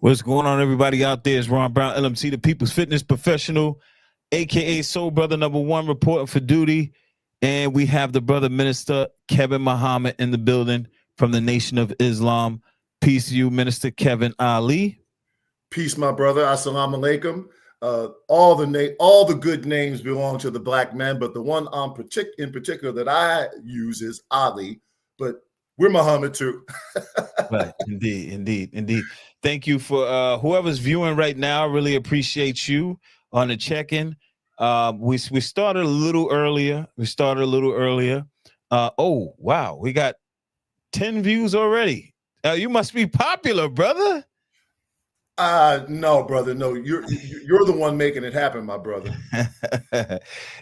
What's going on, everybody out there? It's Ron Brown, LMC, the People's Fitness Professional, aka Soul Brother #1, reporting for duty. And we have the brother minister Kevin Muhammad in the building from the Nation of Islam. Peace to you, Minister Kevin Ali. Peace, my brother. Assalamu alaikum. All the good names belong to the black man, but the one in particular that I use is Ali. But we're Muhammad too. Right, indeed. Thank you for whoever's viewing right now. I really appreciate you on the check-in. We started a little earlier. Oh wow, we got 10 views already. You must be popular, brother. No, brother. No, you're the one making it happen, my brother.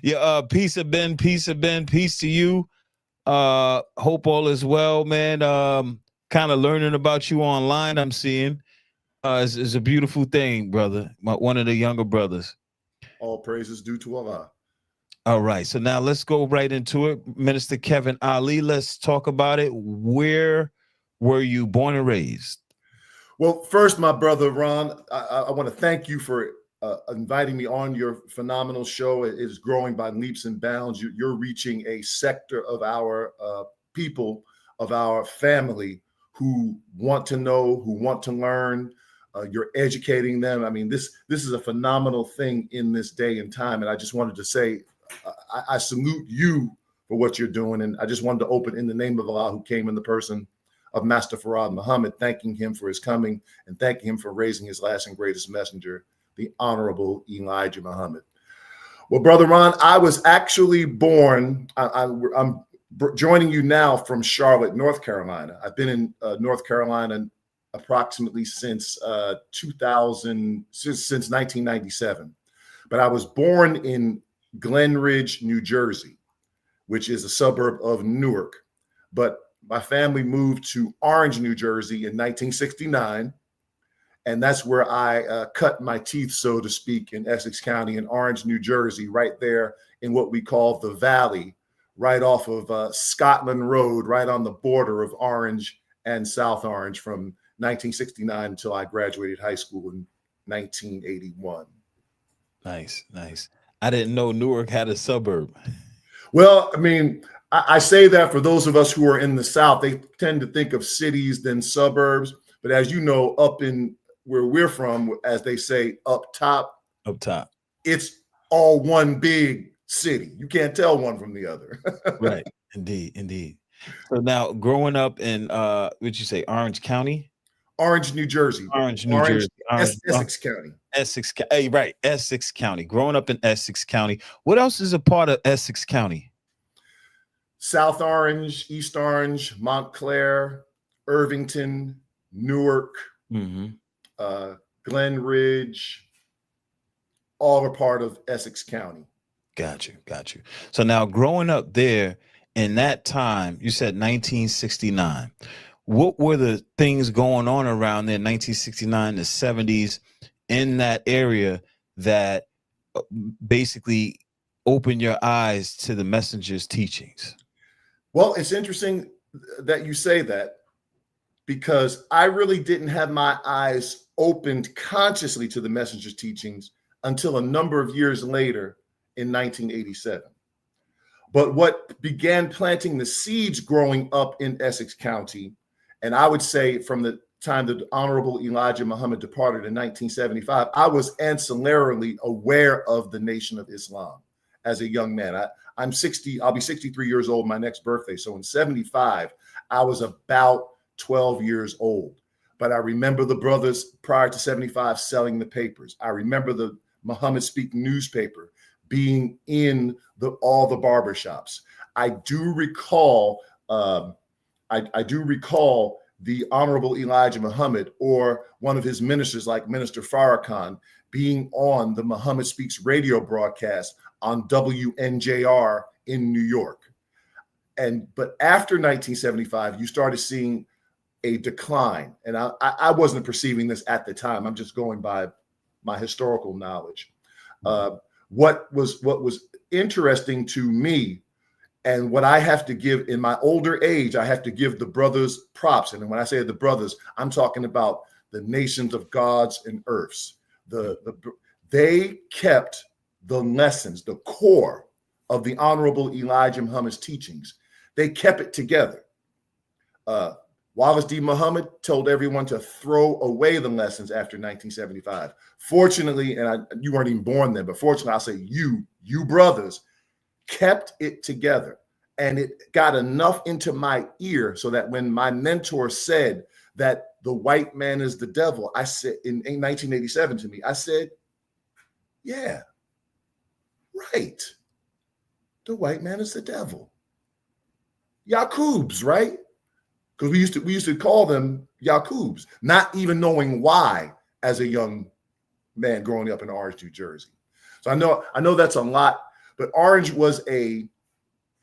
Yeah. Peace of Ben. Peace to you. Hope all is well, man. Kind of learning about you online, I'm seeing. Is a beautiful thing, brother. One of the younger brothers. All praises due to Allah. All right, so now let's go right into it. Minister Kevin Ali, let's talk about it. Where were you born and raised? Well, first, my brother Ron, I want to thank you for inviting me on your phenomenal show. It is growing by leaps and bounds. You're reaching a sector of our people, of our family, who want to know, who want to learn. You're educating them. I mean, this is a phenomenal thing in this day and time. And I just wanted to say, I salute you for what you're doing. And I just wanted to open in the name of Allah, who came in the person of Master Farad Muhammad, thanking him for his coming and thanking him for raising his last and greatest messenger, the Honorable Elijah Muhammad. Well, Brother Ron, I was actually born, I'm joining you now from Charlotte, North Carolina. I've been in North Carolina approximately since 1997. But I was born in Glen Ridge, New Jersey, which is a suburb of Newark. But my family moved to Orange, New Jersey in 1969. And that's where I cut my teeth, so to speak, in Essex County in Orange, New Jersey, right there in what we call the Valley, right off of Scotland Road, right on the border of Orange and South Orange from 1969 until I graduated high school in 1981. Nice. I didn't know Newark had a suburb. Well, I mean, I say that for those of us who are in the South, they tend to think of cities than suburbs. But as you know, up in where we're from, as they say, up top, it's all one big city. You can't tell one from the other. Right. Indeed. So now growing up in, what'd you say, Orange County? Orange, New Jersey. Essex County. Right. Essex County. Growing up in Essex County. What else is a part of Essex County? South Orange, East Orange, Montclair, Irvington, Newark, Glen Ridge, all are part of Essex County. Got you. So now growing up there in that time, you said 1969. What were the things going on around there in 1969, the 70s in that area that basically opened your eyes to the messenger's teachings? Well, it's interesting that you say that, because I really didn't have my eyes opened consciously to the messenger's teachings until a number of years later in 1987. But what began planting the seeds growing up in Essex County, and I would say from the time that the Honorable Elijah Muhammad departed in 1975, I was ancillarily aware of the Nation of Islam as a young man. I'm 60, I'll be 63 years old my next birthday. So in 75, I was about 12 years old. But I remember the brothers prior to 75 selling the papers. I remember the Muhammad Speak newspaper being in all the barbershops. I do recall the Honorable Elijah Muhammad or one of his ministers like Minister Farrakhan being on the Muhammad Speaks radio broadcast on WNJR in New York. But after 1975, you started seeing a decline. And I wasn't perceiving this at the time. I'm just going by my historical knowledge. What was interesting to me, and what I have to give in my older age, I have to give the brothers props. And when I say the brothers, I'm talking about the nations of gods and earths. They kept the lessons, the core of the Honorable Elijah Muhammad's teachings. They kept it together. Wallace D. Muhammad told everyone to throw away the lessons after 1975. Fortunately, and you weren't even born then, but fortunately, I'll say you brothers kept it together. And it got enough into my ear so that when my mentor said that the white man is the devil, I said in 1987 to me, I said, yeah, right. The white man is the devil. Yaqubs, right? Because we used to call them Yaqubs, not even knowing why as a young man growing up in Orange, New Jersey. So I know that's a lot, but Orange was a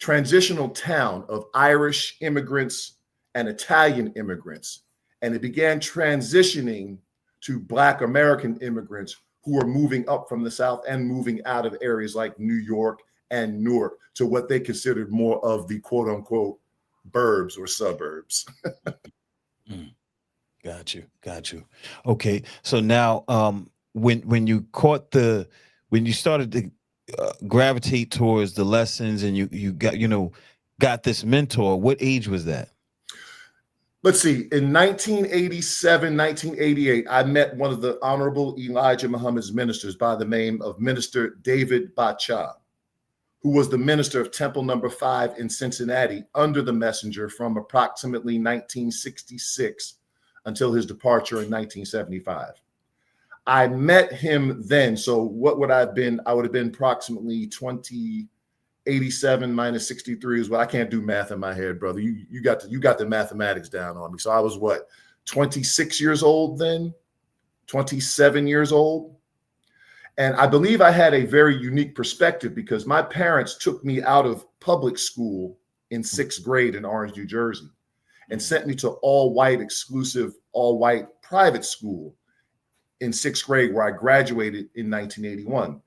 transitional town of Irish immigrants and Italian immigrants. And it began transitioning to Black American immigrants who were moving up from the South and moving out of areas like New York and Newark to what they considered more of the quote unquote burbs or suburbs. Got you. Okay. So now, when you when you started to gravitate towards the lessons and you got this mentor, what age was that? Let's see. In 1987, 1988, I met one of the Honorable Elijah Muhammad's ministers by the name of Minister David Bacha, who was the minister of Temple Number 5 in Cincinnati under the messenger from approximately 1966 until his departure in 1975. I met him then. So what would I have been? I would have been approximately 87 minus 63 is what I can't do math in my head, brother. You got the mathematics down on me. So I was what, 26 years old then, 27 years old. And I believe I had a very unique perspective because my parents took me out of public school in 6th grade in Orange, New Jersey, and sent me to all-white exclusive, all-white private school in 6th grade, where I graduated in 1981.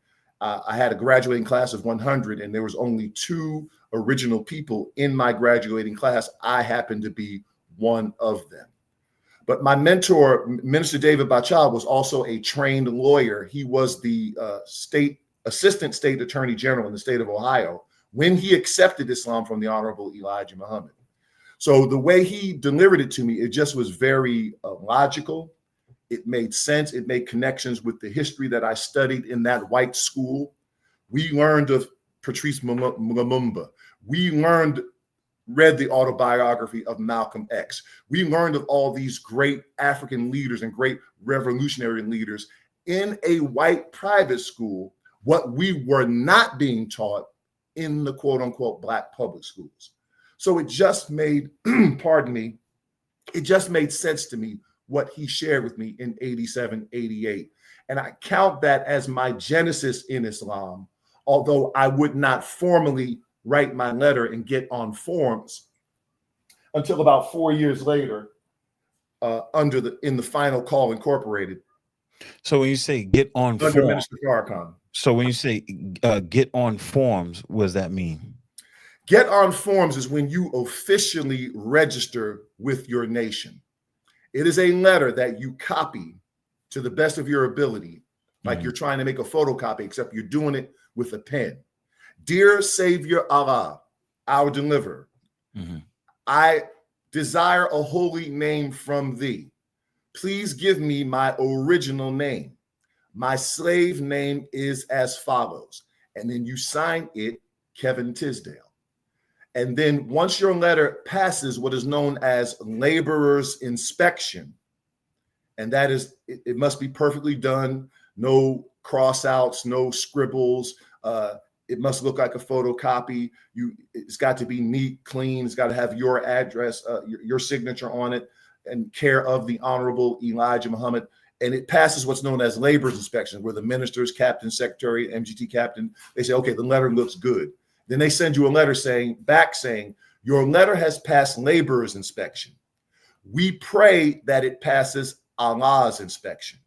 I had a graduating class of 100, and there was only 2 original people in my graduating class. I happened to be one of them. But my mentor, Minister David Bacha, was also a trained lawyer. He was the assistant state attorney general in the state of Ohio when he accepted Islam from the Honorable Elijah Muhammad. So the way he delivered it to me, it just was very logical. It made sense. It made connections with the history that I studied in that white school. We learned of Patrice Lumumba. We read the autobiography of Malcolm X. We learned of all these great African leaders and great revolutionary leaders in a white private school, what we were not being taught in the quote unquote Black public schools. So it just made, pardon me, it just made sense to me what he shared with me in 87, 88. And I count that as my genesis in Islam, although I would not formally write my letter and get on forms until about 4 years later, in the Final Call Incorporated. So when you say get on under form, Minister Farrakhan. so when you say get on forms, what does that mean? Get on forms is when you officially register with your nation. It is a letter that you copy to the best of your ability, like you're trying to make a photocopy, except you're doing it with a pen. Dear Savior Allah, our deliverer, I desire a holy name from thee. Please give me my original name. My slave name is as follows. And then you sign it, Kevin Tisdale. And then once your letter passes what is known as laborer's inspection, and that is, it must be perfectly done, no cross outs, no scribbles, it must look like a photocopy. It's got to be neat, clean. It's got to have your address, your signature on it, and care of the Honorable Elijah Muhammad. And it passes what's known as laborer's inspection, where the ministers, captain, secretary, MGT captain, they say, okay, the letter looks good. Then they send you a letter saying, your letter has passed laborer's inspection. We pray that it passes Allah's inspection.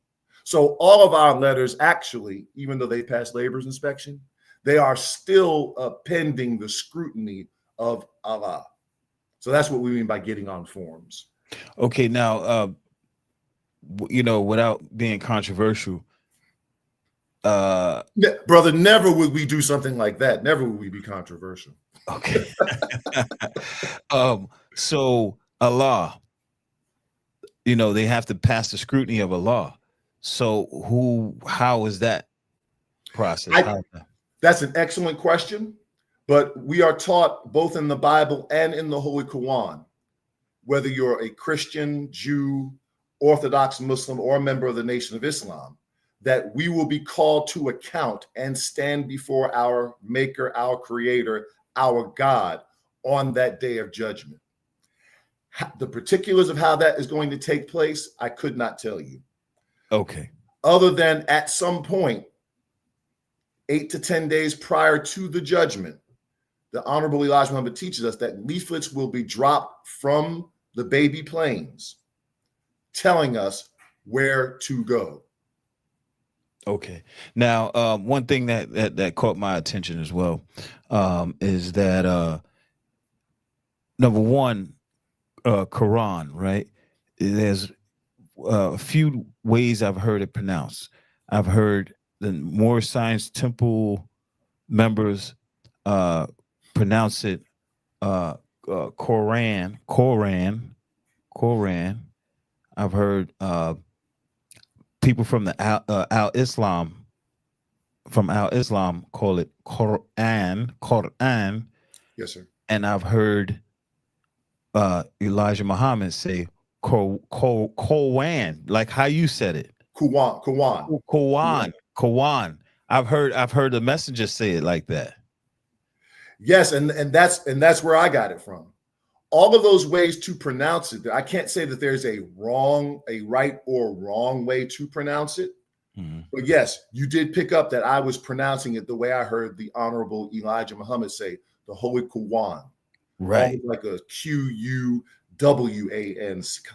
So all of our letters actually, even though they pass laborer's inspection, they are still pending the scrutiny of Allah. So that's what we mean by getting on forms. Okay, now without being controversial, Brother, never would we do something like that. Never would we be controversial. okay. So Allah, they have to pass the scrutiny of Allah. So how is that process? That's an excellent question. But we are taught both in the Bible and in the Holy Quran, whether you're a Christian, Jew, Orthodox Muslim, or a member of the Nation of Islam, that we will be called to account and stand before our Maker, our Creator, our God on that day of judgment. The particulars of how that is going to take place, I could not tell you. Okay. Other than at some point, 8 to 10 days prior to the judgment, the Honorable Elijah Muhammad teaches us that leaflets will be dropped from the baby planes telling us where to go. Okay. Now, one thing that caught my attention as well is that number one, Quran, right? There's a few ways I've heard it pronounced. I've heard the Moore Science Temple members pronounce it Quran. I've heard people from the Al Islam call it Quran. Yes, sir. And I've heard Elijah Muhammad say Kowan, like how you said it. Kowan. I've heard the messenger say it like that. Yes, and that's where I got it from. All of those ways to pronounce it, I can't say that there's a right or wrong way to pronounce it. Mm-hmm. But yes, you did pick up that I was pronouncing it the way I heard the Honorable Elijah Muhammad say the Holy Quran. Right. Like a Quwan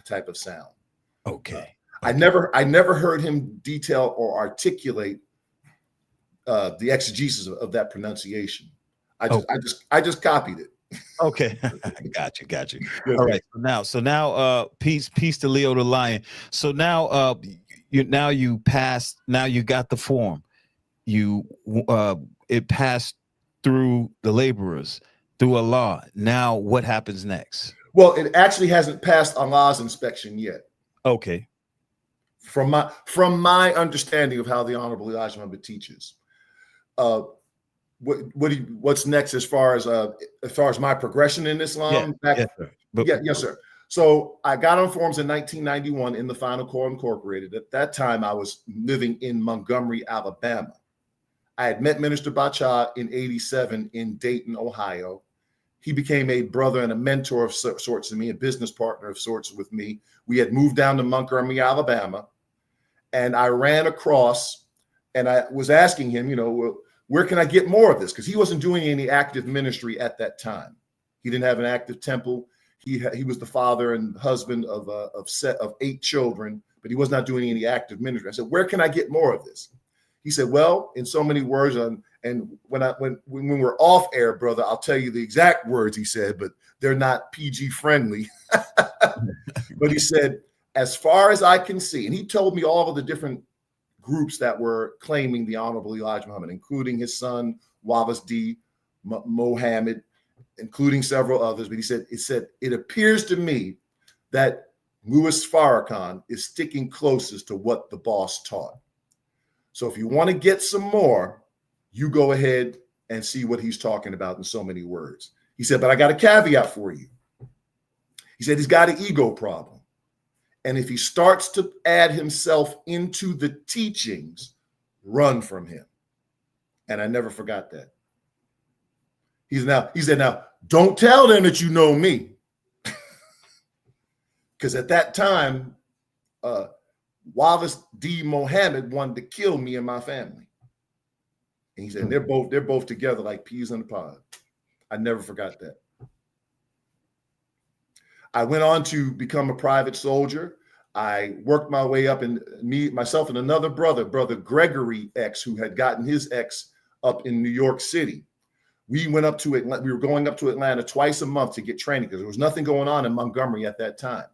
type of sound. Okay. I never heard him detail or articulate the exegesis of that pronunciation. I just copied it. Okay. Got you. All right. So now peace to Leo the Lion. So now you passed, now you got the form. It passed through the laborers, through Allah. Now what happens next? Well, it actually hasn't passed Allah's inspection yet. Okay. From my understanding of how the Honorable Elijah Muhammad teaches, what's next as far as my progression in Islam? Yes, sir. Yes, sir. So I got on forms in 1991 in the Final Core Incorporated. At that time, I was living in Montgomery, Alabama. I had met Minister Bacha in '87 in Dayton, Ohio. He became a brother and a mentor of sorts to me, a business partner of sorts with me. We had moved down to Montgomery, Alabama, and I ran across, and I was asking him, where can I get more of this? Because he wasn't doing any active ministry at that time. He didn't have an active temple. He was the father and husband of 8 children, but he was not doing any active ministry. I said, where can I get more of this? He said, well, in so many words, and when we're off air, brother, I'll tell you the exact words he said, but they're not PG friendly. But he said, as far as I can see, and he told me all of the different groups that were claiming the Honorable Elijah Muhammad, including his son, Wallace D. Mohammed, including several others. But he said, it appears to me that Louis Farrakhan is sticking closest to what the boss taught. So if you want to get some more, you go ahead and see what he's talking about in so many words. He said, but I got a caveat for you. He said, he's got an ego problem. And if he starts to add himself into the teachings, run from him. And I never forgot that. He said, now, don't tell them that you know me. Because at that time, Wallace D. Mohammed wanted to kill me and my family. And he said, they're both together like peas in a pod. I never forgot that. I went on to become a private soldier. I worked my way up, and myself and another brother Gregory X, who had gotten his X up in New York City. We went up to Atlanta. We were going up to Atlanta twice a month to get training because there was nothing going on in Montgomery at that time.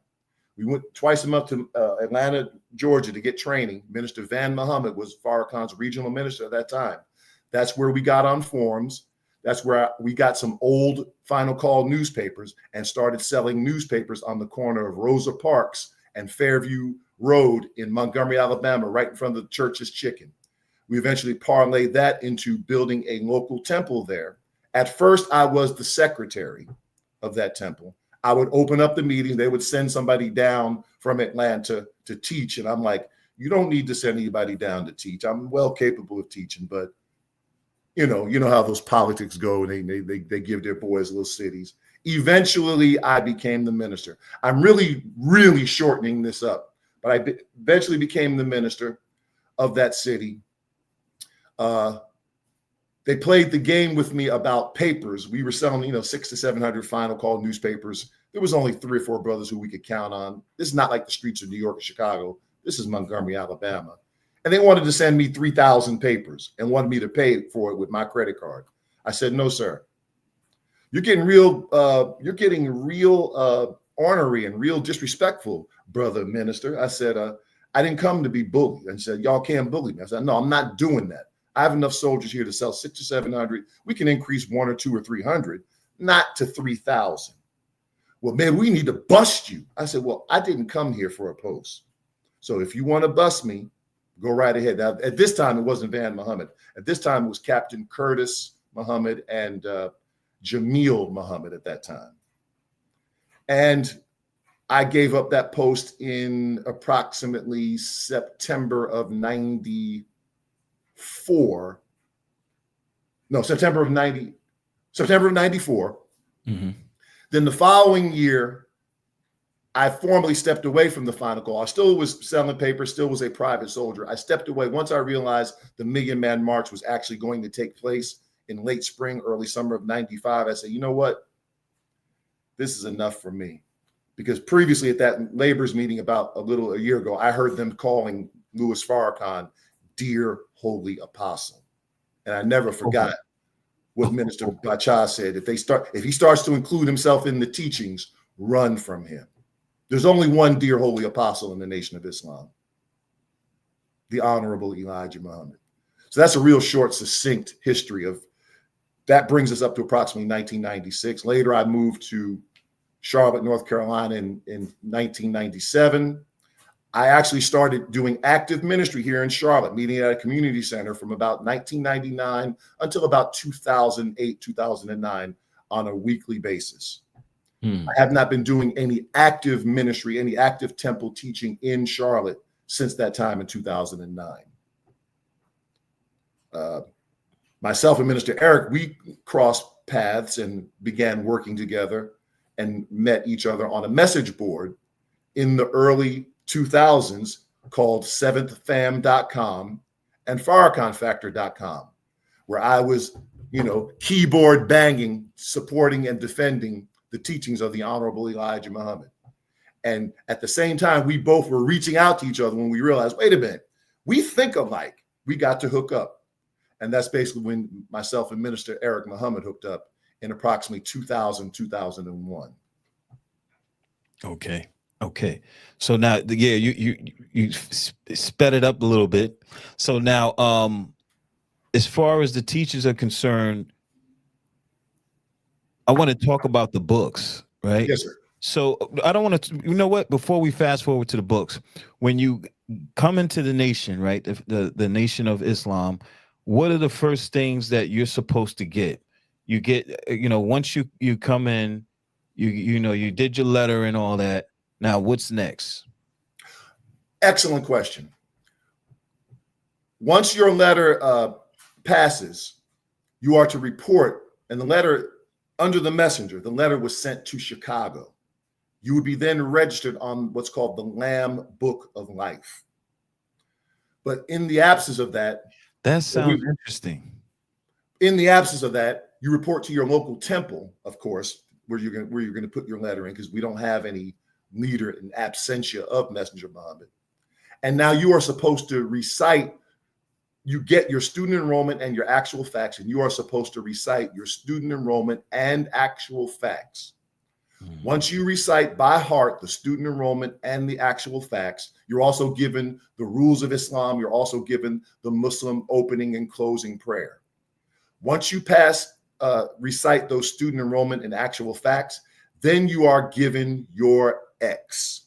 We went twice a month to Atlanta, Georgia to get training. Minister Van Muhammad was Farrakhan's regional minister at that time. That's where we got on forums. That's where we got some old Final Call newspapers and started selling newspapers on the corner of Rosa Parks and Fairview Road in Montgomery, Alabama, right in front of the Church's Chicken. We eventually parlayed that into building a local temple there. At first, I was the secretary of that temple. I would open up the meeting. They would send somebody down from Atlanta to teach. And I'm like, you don't need to send anybody down to teach. I'm well capable of teaching, but you know how those politics go. And they give their boys little cities. Eventually, I became the minister. I'm really, really shortening this up, but I eventually became the minister of that city. They played the game with me about papers. We were selling, 600 to 700 Final Call newspapers. There was only 3 or 4 brothers who we could count on. This is not like the streets of New York or Chicago. This is Montgomery, Alabama. And they wanted to send me 3,000 papers and wanted me to pay for it with my credit card. I said, no, sir. You're getting real ornery and real disrespectful, brother minister. I said, I didn't come to be bullied. And said, y'all can't bully me. I said, no, I'm not doing that. I have enough soldiers here to sell 600 to 700. We can increase 100 or 200 or 300, not to 3,000. Well, man, we need to bust you. I said, well, I didn't come here for a post. So if you want to bust me, go right ahead. Now, at this time, it wasn't Van Muhammad. At this time, it was Captain Curtis Muhammad and Jamil Muhammad at that time. And I gave up that post in approximately September of 94. September of 94. Mm-hmm. Then the following year, I formally stepped away from the Final Call. I still was selling papers, still was a private soldier. I stepped away once I realized the Million Man March was actually going to take place in late spring, early summer of 95. I said, you know what? This is enough for me. Because previously at that laborers meeting about a year ago, I heard them calling Louis Farrakhan dear holy apostle. And I never forgot what Minister Bacha said. If he starts to include himself in the teachings, run from him. There's only one dear holy apostle in the Nation of Islam, the Honorable Elijah Muhammad. So that's a real short, succinct history of that. Brings us up to approximately 1996. Later, I moved to Charlotte, North Carolina in 1997. I actually started doing active ministry here in Charlotte, meeting at a community center from about 1999 until about 2008, 2009 on a weekly basis. I have not been doing any active ministry, any active temple teaching in Charlotte since that time in 2009. Myself and Minister Eric, we crossed paths and began working together and met each other on a message board in the early 2000s called seventhfam.com and farrakhanfactor.com, where I was, keyboard banging, supporting and defending the teachings of the Honorable Elijah Muhammad. And at the same time, we both were reaching out to each other when we realized, wait a minute, we think alike. We got to hook up. And that's basically when myself and Minister Eric Muhammad hooked up in approximately 2000, 2001. Okay. So now, you sped it up a little bit. So now, as far as the teachers are concerned, I want to talk about the books, right? Yes, sir. So I don't want to, before we fast forward to the books, when you come into the nation, right, the Nation of Islam, what are the first things that you're supposed to get? You get, once you come in, you did your letter and all that. Now, what's next? Excellent question. Once your letter passes, you are to report, and the letter under the messenger, the letter was sent to Chicago. You would be then registered on what's called the Lamb Book of Life. But in the absence of that, that sounds interesting. In the absence of that, you report to your local temple, of course, where you're going to put your letter in, because we don't have any leader in absentia of Messenger Muhammad. And now you are supposed to recite. You get your student enrollment and your actual facts, and you are supposed to recite your student enrollment and actual facts. Mhm. Once you recite by heart the student enrollment and the actual facts, you're also given the rules of Islam. You're also given the Muslim opening and closing prayer. Once you recite those student enrollment and actual facts, then you are given your X.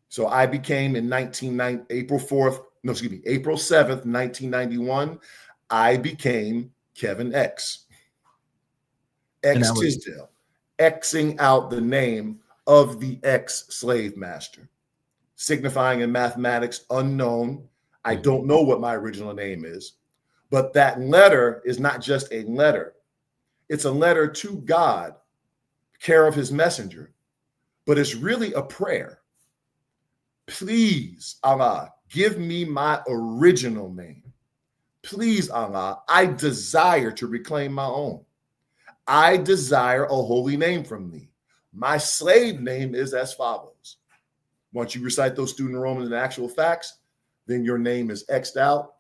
So I became in April 7th, 1991, I became Kevin X. X Tisdale, Xing out the name of the ex-slave master, signifying in mathematics unknown. I don't know what my original name is, but that letter is not just a letter. It's a letter to God, care of his messenger, but it's really a prayer. Please, Allah, give me my original name. Please, Allah, I desire to reclaim my own. I desire a holy name from thee. My slave name is as follows. Once you recite those student enrollment and actual facts, then your name is X'd out.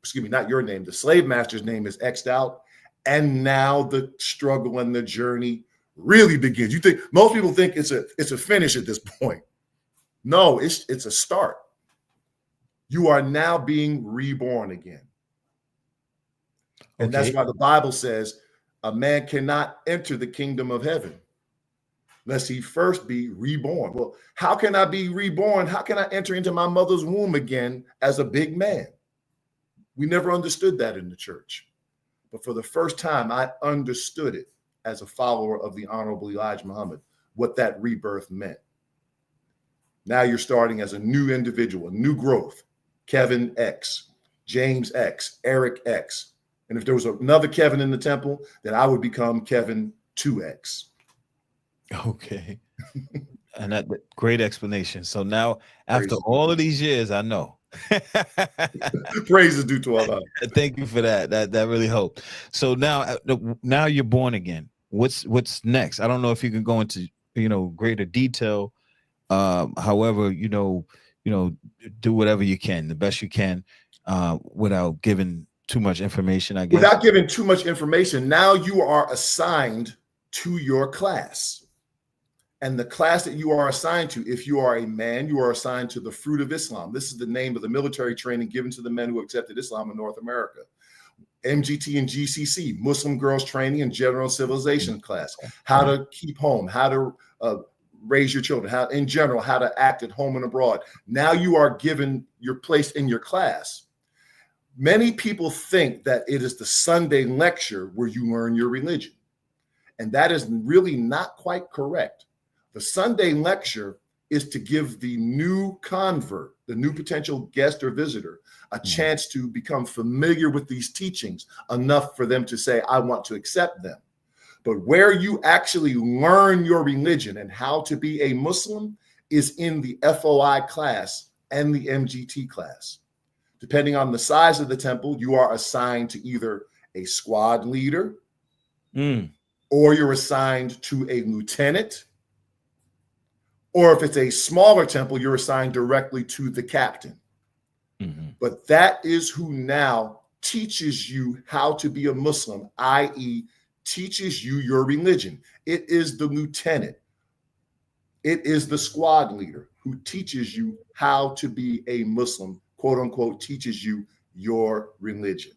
Excuse me, not your name. The slave master's name is X'd out. And now the struggle and the journey really begins. You think most people think it's a finish at this point. No, it's a start. You are now being reborn again. And that's why the Bible says a man cannot enter the kingdom of heaven lest he first be reborn. Well, how can I be reborn? How can I enter into my mother's womb again as a big man? We never understood that in the church. But for the first time, I understood it as a follower of the Honorable Elijah Muhammad, what that rebirth meant. Now you're starting as a new individual, a new growth. Kevin X, James X, Eric X. And if there was another Kevin in the temple, then I would become Kevin 2X. Okay. And that great explanation. So now, after all of these years, I know. Praise is due to Allah. Thank you for that. That really helped. So now you're born again. What's next? I don't know if you can go into greater detail. However, do whatever you can, the best you can, without giving too much information, I guess. Without giving too much information, now you are assigned to your class. And the class that you are assigned to, if you are a man, you are assigned to the fruit of Islam. This is the name of the military training given to the men who accepted Islam in North America. MGT and GCC, Muslim Girls Training and General Civilization class. How to keep home, how to raise your children, how in general, how to act at home and abroad. Now you are given your place in your class. Many people think that it is the Sunday lecture where you learn your religion. And that is really not quite correct. The Sunday lecture is to give the new convert, the new potential guest or visitor, a chance to become familiar with these teachings enough for them to say, I want to accept them. But where you actually learn your religion and how to be a Muslim is in the FOI class and the MGT class. Depending on the size of the temple, you are assigned to either a squad leader or you're assigned to a lieutenant. Or if it's a smaller temple, you're assigned directly to the captain. But that is who now teaches you how to be a Muslim, i.e., teaches you your religion. It is the lieutenant. It is the squad leader who teaches you how to be a Muslim, quote unquote, teaches you your religion.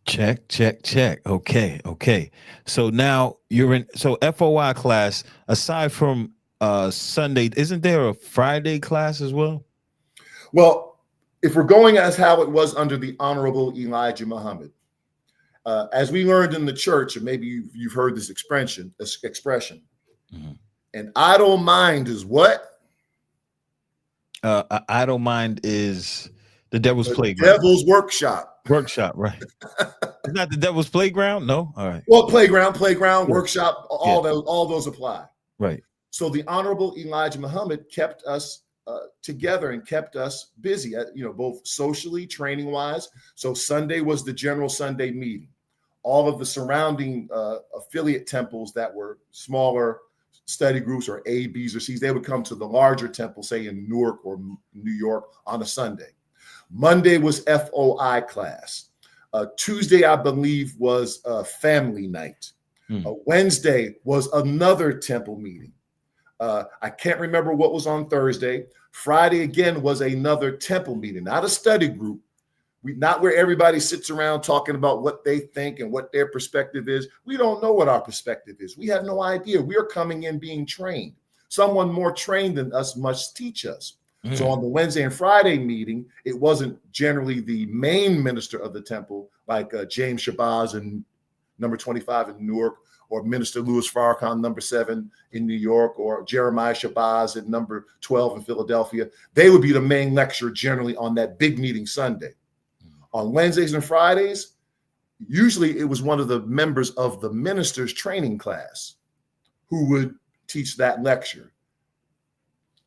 Check. Okay. So now you're in FOI class, aside from Sunday, isn't there a Friday class as well? Well, if we're going as how it was under the Honorable Elijah Muhammad, as we learned in the church, and maybe you've heard this expression, an idle mind is what? An idle mind is the devil's playground. Devil's workshop. Workshop, right? It's not the devil's playground. No, all right. Well, playground, workshop, all those apply. Right. So the Honorable Elijah Muhammad kept us together and kept us busy, both socially, training wise. So Sunday was the general Sunday meeting. All of the surrounding affiliate temples that were smaller study groups or A, B's, or C's, they would come to the larger temple, say in Newark or New York on a Sunday. Monday was FOI class. Tuesday, I believe, was family night. Wednesday was another temple meeting. I can't remember what was on Thursday. Friday again was another temple meeting, not a study group. Not where everybody sits around talking about what they think and what their perspective is. We don't know what our perspective is. We have no idea. We are coming in being trained. Someone more trained than us must teach us. So on the Wednesday and Friday meeting, it wasn't generally the main minister of the temple, like James Shabazz in number 25 in Newark, or Minister Louis Farrakhan, number 7 in New York, or Jeremiah Shabazz at number 12 in Philadelphia. They would be the main lecturer generally on that big meeting Sunday. On Wednesdays and Fridays, usually it was one of the members of the minister's training class who would teach that lecture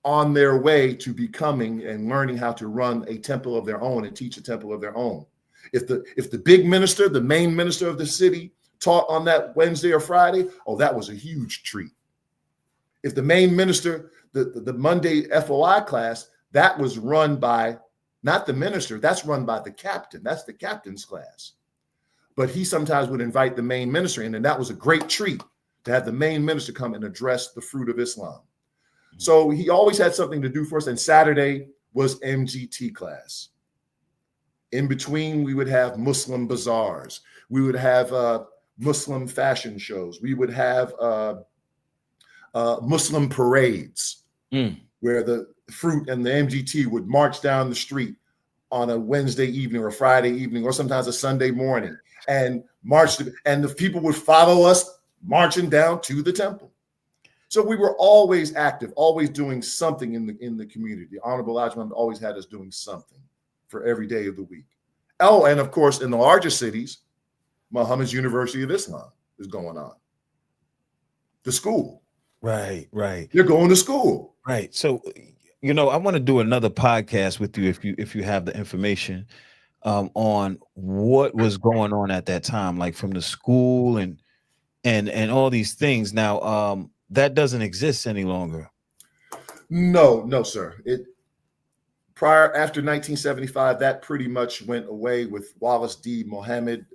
on their way to becoming and learning how to run a temple of their own and teach a temple of their own. If the big minister, the main minister of the city, taught on that Wednesday or Friday, oh, that was a huge treat. If the main minister, the Monday FOI class, that was run by not the minister, that's run by the captain. That's the captain's class. But he sometimes would invite the main minister in, and that was a great treat to have the main minister come and address the fruit of Islam. So he always had something to do for us. And Saturday was MGT class. In between, we would have Muslim bazaars. We would have Muslim fashion shows. We would have Muslim parades where the fruit and the MGT would march down the street on a Wednesday evening or a Friday evening or sometimes a Sunday morning and and the people would follow us marching down to the temple. So we were always active, always doing something in the community. The Honorable Elijah always had us doing something for every day of the week. Oh, and of course, in the larger cities, Muhammad's University of Islam is going on. The school. Right. They're going to school. Right. So, I want to do another podcast with you if you have the information on what was going on at that time, like from the school and all these things. Now, that doesn't exist any longer. No, sir. After 1975, that pretty much went away with Wallace D. Muhammad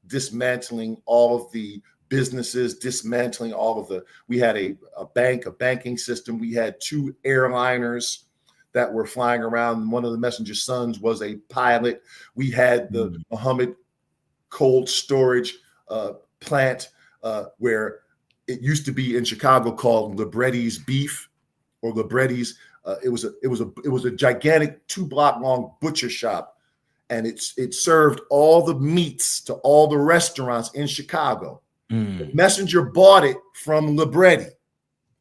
dismantling all of the businesses, dismantling all of we had a banking system. We had 2 airliners that were flying around. One of the messenger's sons was a pilot. We had the Muhammad cold storage plant where it used to be in Chicago called Libretti's Beef or Libretti's. It was a gigantic 2-block long butcher shop, and it served all the meats to all the restaurants in Chicago. The messenger bought it from Libretti,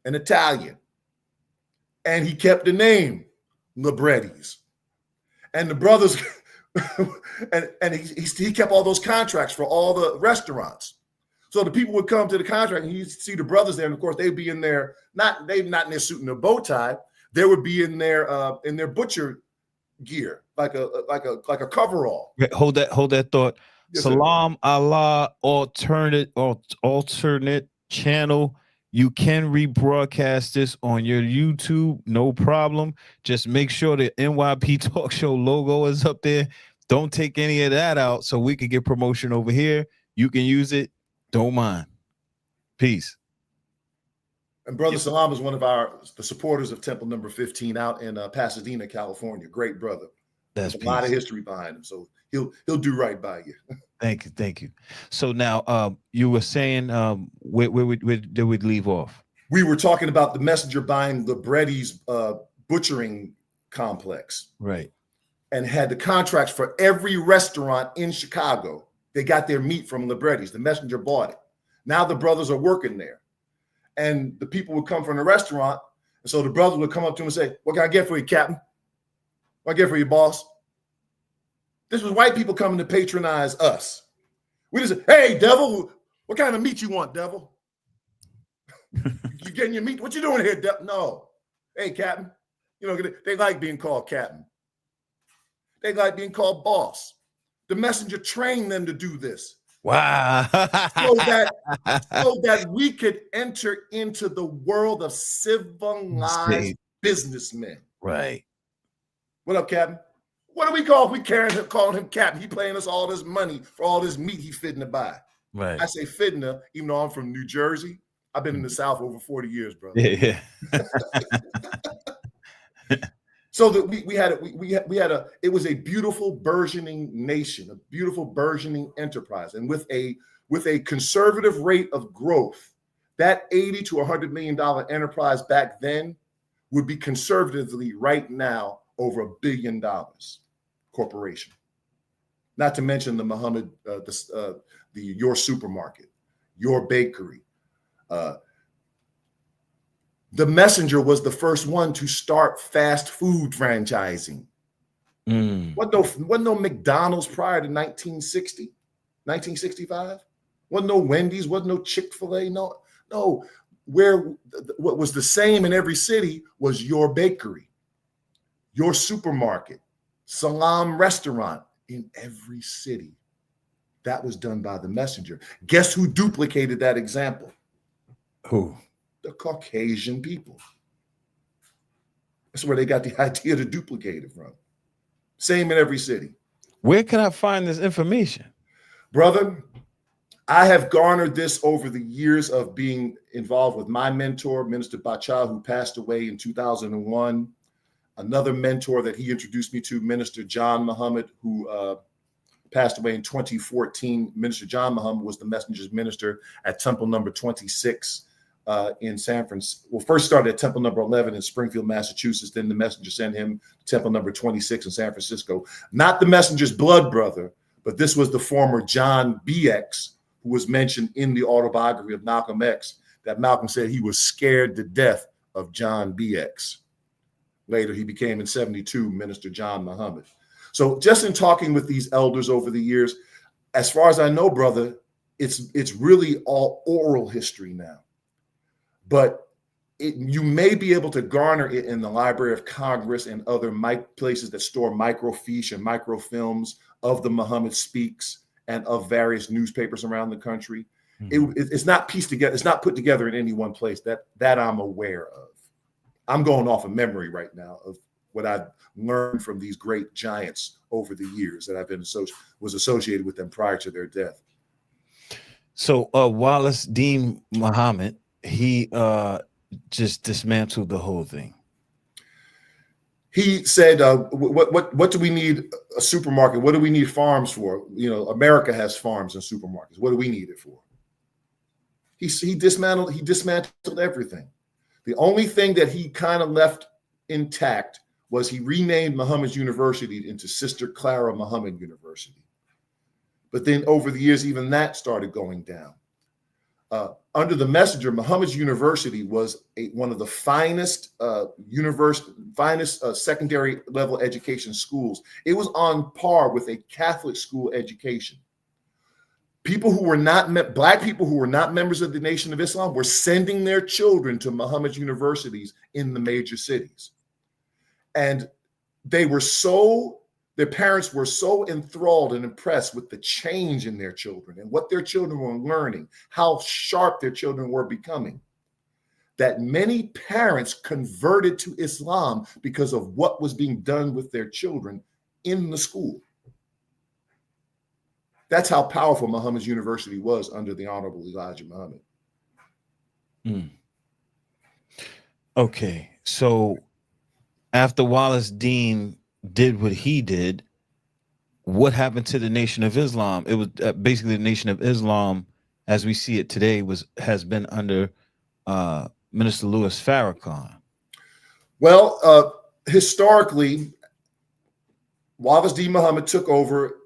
an Italian, and he kept the name Libretti's. And the brothers, and he kept all those contracts for all the restaurants. So the people would come to the contract, and you'd see the brothers there, and of course they'd be in their not in their suit and their bow tie. They would be in their butcher gear, like a coverall. Hold that thought. Yes, Salaam Allah alternate channel. You can rebroadcast this on your YouTube, no problem. Just make sure the NYP Talk Show logo is up there. Don't take any of that out so we can get promotion over here. You can use it. Don't mind. Peace. And Brother Salaam is one of the supporters of Temple number 15 out in Pasadena, California. Great brother. There's a lot of history behind him, so he'll do right by you. Thank you. So now, you were saying, where did we leave off? We were talking about the messenger buying Libretti's butchering complex, right? And had the contracts for every restaurant in Chicago. They got their meat from Libretti's. The messenger bought it. Now the brothers are working there. And the people would come from the restaurant. And so the brothers would come up to him and say, "What can I get for you, Captain? What can I get for you, boss?" This was white people coming to patronize us. We just said, "Hey, devil, what kind of meat you want, devil? You getting your meat? What you doing here, devil?" "No." "Hey, Captain." They like being called Captain. They like being called boss. The messenger trained them to do this. Wow. so that we could enter into the world of civilized businessmen. Right. "What up, Captain? What do we call him? We calling him Captain. He paying us all this money for all this meat he fitting to buy. Right. I say fitting to, even though I'm from New Jersey. I've been in the South over 40 years, brother. Yeah. So that it was a beautiful burgeoning nation, a beautiful burgeoning enterprise, and with a conservative rate of growth, that $80 to $100 million enterprise back then would be conservatively right now over $1 billion corporation. Not to mention the Muhammad, your supermarket, your bakery. The Messenger was the first one to start fast food franchising. Wasn't no McDonald's prior to 1960, 1965. Wasn't no Wendy's, wasn't no Chick-fil-A. No. What was the same in every city was your bakery, your supermarket, Salaam Restaurant in every city. That was done by the Messenger. Guess who duplicated that example? Who? The Caucasian people. That's where they got the idea to duplicate it from. Same in every city. Where can I find this information? Brother, I have garnered this over the years of being involved with my mentor, Minister Bacha, who passed away in 2001. Another mentor that he introduced me to, Minister John Muhammad, who passed away in 2014. Minister John Muhammad was the Messenger's minister at Temple number 26 in San Francisco. Well, first started at Temple number 11 in Springfield, Massachusetts. Then the Messenger sent him to Temple number 26 in San Francisco. Not the Messenger's blood brother, but this was the former John BX, who was mentioned in the autobiography of Malcolm X, that Malcolm said he was scared to death of John BX. Later, he became in 72 Minister John Muhammad. So just in talking with these elders over the years, as far as I know, brother, it's really all oral history now. But you may be able to garner it in the Library of Congress and other places that store microfiche and microfilms of the Muhammad Speaks and of various newspapers around the country. It's not pieced together. It's not put together in any one place that I'm aware of. I'm going off of memory right now of what I've learned from these great giants over the years that I've been was associated with them prior to their death. So Wallace Dean Muhammad, he just dismantled the whole thing. He said, what do we need a supermarket? What do we need farms for? You know, America has farms and supermarkets. What do we need it for? He dismantled everything. The only thing that he kind of left intact was he renamed Muhammad's University into Sister Clara Muhammad University. But then over the years, even that started going down. Under the Messenger, Muhammad's University was one of the finest secondary level education schools. It was on par with a Catholic school education. People who were not Black people who were not members of the Nation of Islam were sending their children to Muhammad's universities in the major cities. And their parents were so enthralled and impressed with the change in their children and what their children were learning, how sharp their children were becoming, that many parents converted to Islam because of what was being done with their children in the school. That's how powerful Muhammad's University was under the Honorable Elijah Muhammad. Okay, so after Wallace Dean did what he did, what happened to the Nation of Islam? It was basically the Nation of Islam, as we see it today, has been under Minister Louis Farrakhan. Well, historically, Wallace D. Muhammad took over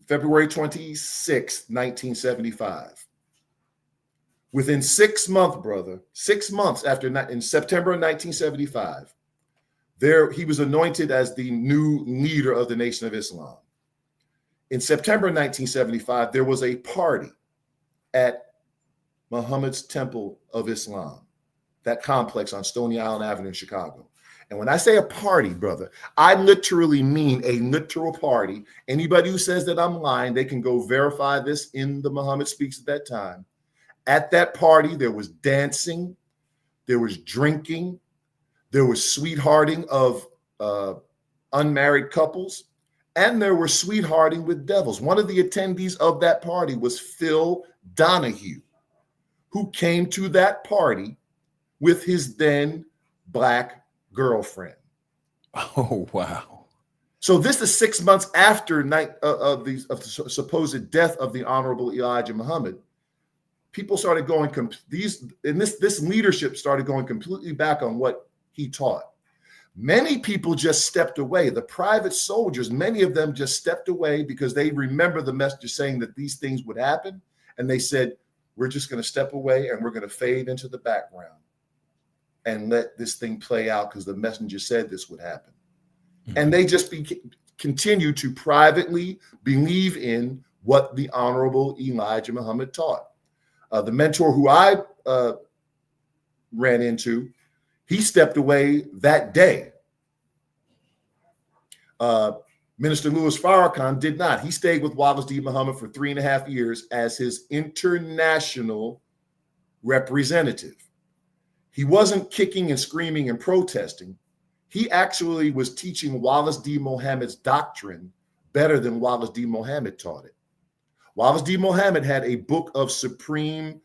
February 26, 1975. Within 6 months, brother, 6 months after, in September of 1975, he was anointed as the new leader of the Nation of Islam. In September 1975, there was a party at Muhammad's Temple of Islam, that complex on Stony Island Avenue in Chicago. And when I say a party, brother, I literally mean a literal party. Anybody who says that I'm lying, they can go verify this in the Muhammad Speaks at that time. At that party, there was dancing, there was drinking, there was sweethearting of unmarried couples, and there were sweethearting with devils. One of the attendees of that party was Phil Donahue, who came to that party with his then Black girlfriend. Oh, wow. So this is 6 months after the supposed death of the Honorable Elijah Muhammad. People started going, this leadership started going completely back on what he taught. Many people just stepped away. The private soldiers, many of them just stepped away because they remember the messenger saying that these things would happen. And they said, we're just going to step away and we're going to fade into the background and let this thing play out because the messenger said this would happen. Mm-hmm. And they just continue to privately believe in what the Honorable Elijah Muhammad taught. The mentor who I ran into, he stepped away that day. Minister Louis Farrakhan did not. He stayed with Wallace D. Muhammad for 3.5 years as his international representative. He wasn't kicking and screaming and protesting. He actually was teaching Wallace D. Muhammad's doctrine better than Wallace D. Muhammad taught it. Wallace D. Muhammad had a book of supreme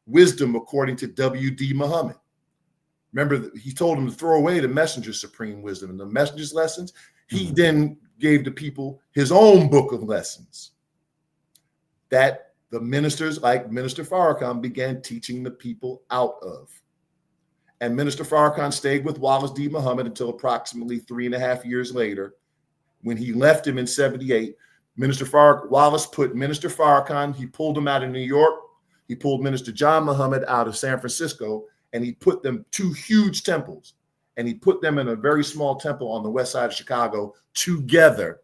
wisdom according to W.D. Muhammad. Remember, he told him to throw away the messenger's supreme wisdom and the messenger's lessons. He then gave the people his own book of lessons that the ministers like Minister Farrakhan began teaching the people out of. And Minister Farrakhan stayed with Wallace D. Muhammad until approximately 3.5 years later. When he left him in 1978, Wallace put Minister Farrakhan, he pulled him out of New York. He pulled Minister John Muhammad out of San Francisco, and he put them 2 huge temples. And he put them in a very small temple on the west side of Chicago together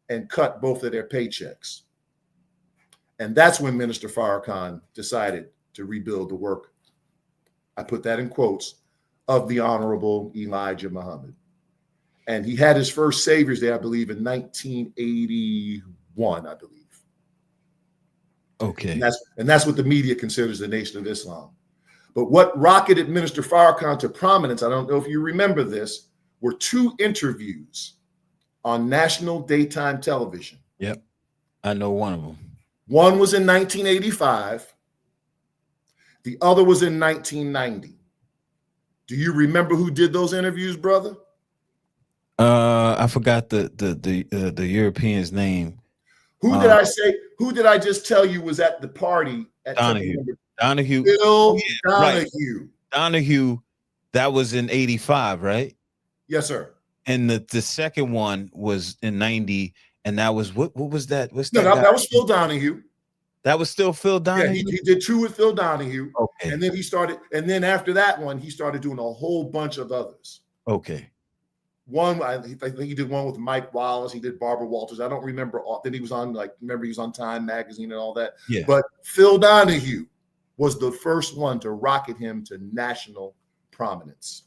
and cut both of their paychecks. And that's when Minister Farrakhan decided to rebuild the work, I put that in quotes, of the Honorable Elijah Muhammad. And he had his first Saviors Day, I believe, in 1981, I believe. Okay. And that's what the media considers the Nation of Islam. But what rocketed Minister Farrakhan to prominence, I don't know if you remember this, were 2 interviews on national daytime television. Yep. I know one of them. One was in 1985. The other was in 1990. Do you remember who did those interviews, brother? I forgot the European's name. Who did I say? Who did I just tell you was at the party at Donahue? Donahue. Bill Donahue. Right. Donahue. That was in 85, right? Yes, sir. And the second one was in 90, and that was what was that? What's No, that? that was Phil Donahue. That was still Phil Donahue. Yeah, he did 2 with Phil Donahue. Okay. And then and then after that one, he started doing a whole bunch of others. Okay. One, I think he did one with Mike Wallace. He did Barbara Walters. I don't remember. Then he was on, remember he was on Time Magazine and all that. Yeah. But Phil Donahue was the first one to rocket him to national prominence.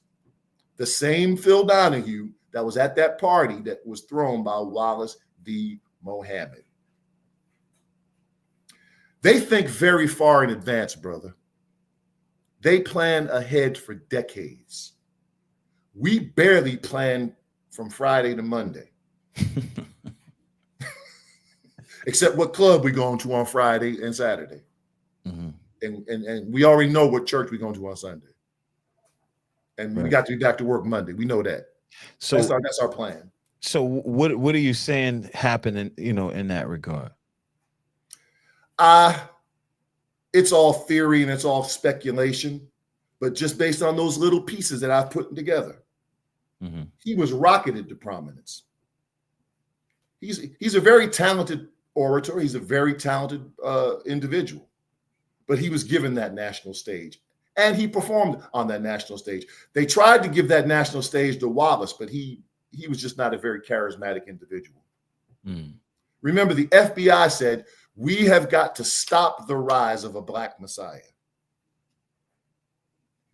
The same Phil Donahue that was at that party that was thrown by Wallace D. Muhammad. They think very far in advance, brother. They plan ahead for decades. We barely plan from Friday to Monday. Except what club we're going to on Friday and Saturday. Mm-hmm. And we already know what church we're going to on Sunday. And we got to be back to work Monday. We know that. So that's our plan. So what are you saying happened in that regard? It's all theory and it's all speculation, but just based on those little pieces that I've put together, he was rocketed to prominence. He's a very talented orator. He's a very talented individual, but he was given that national stage and he performed on that national stage. They tried to give that national stage to Wallace, but he was just not a very charismatic individual. Remember, the FBI said, we have got to stop the rise of a Black Messiah.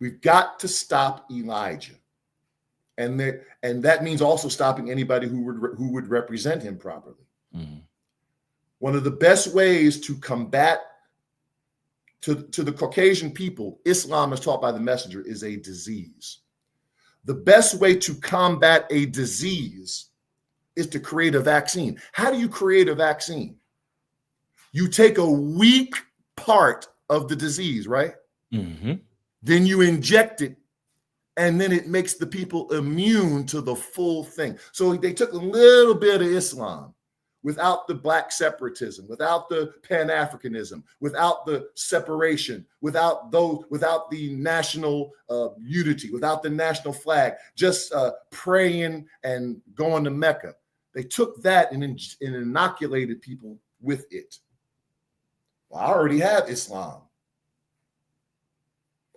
We've got to stop Elijah. And that means also stopping anybody who would represent him properly. One of the best ways to combat to the Caucasian people, Islam as taught by the messenger, is a disease. The best way to combat a disease is to create a vaccine. How do you create a vaccine? You take a weak part of the disease, right? Mm-hmm. Then you inject it, and then it makes the people immune to the full thing. So they took a little bit of Islam without the black separatism, without the Pan-Africanism, without the separation, without the national unity, without the national flag, just praying and going to Mecca. They took that and inoculated people with it. Well, I already have Islam.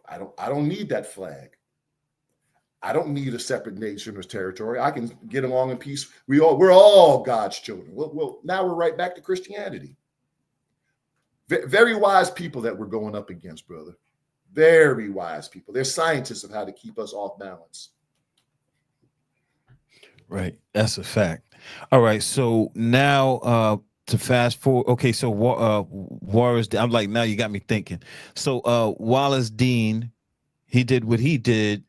I don't need that flag. I don't need a separate nation or territory. I can get along in peace. We're all God's children. Well, now we're right back to Christianity. Very wise people that we're going up against, brother. Very wise people. They're scientists of how to keep us off balance. Right. That's a fact. All right. So now to fast forward. Okay. So Wallace, I'm like, now you got me thinking. So Wallace Dean, he did what he did.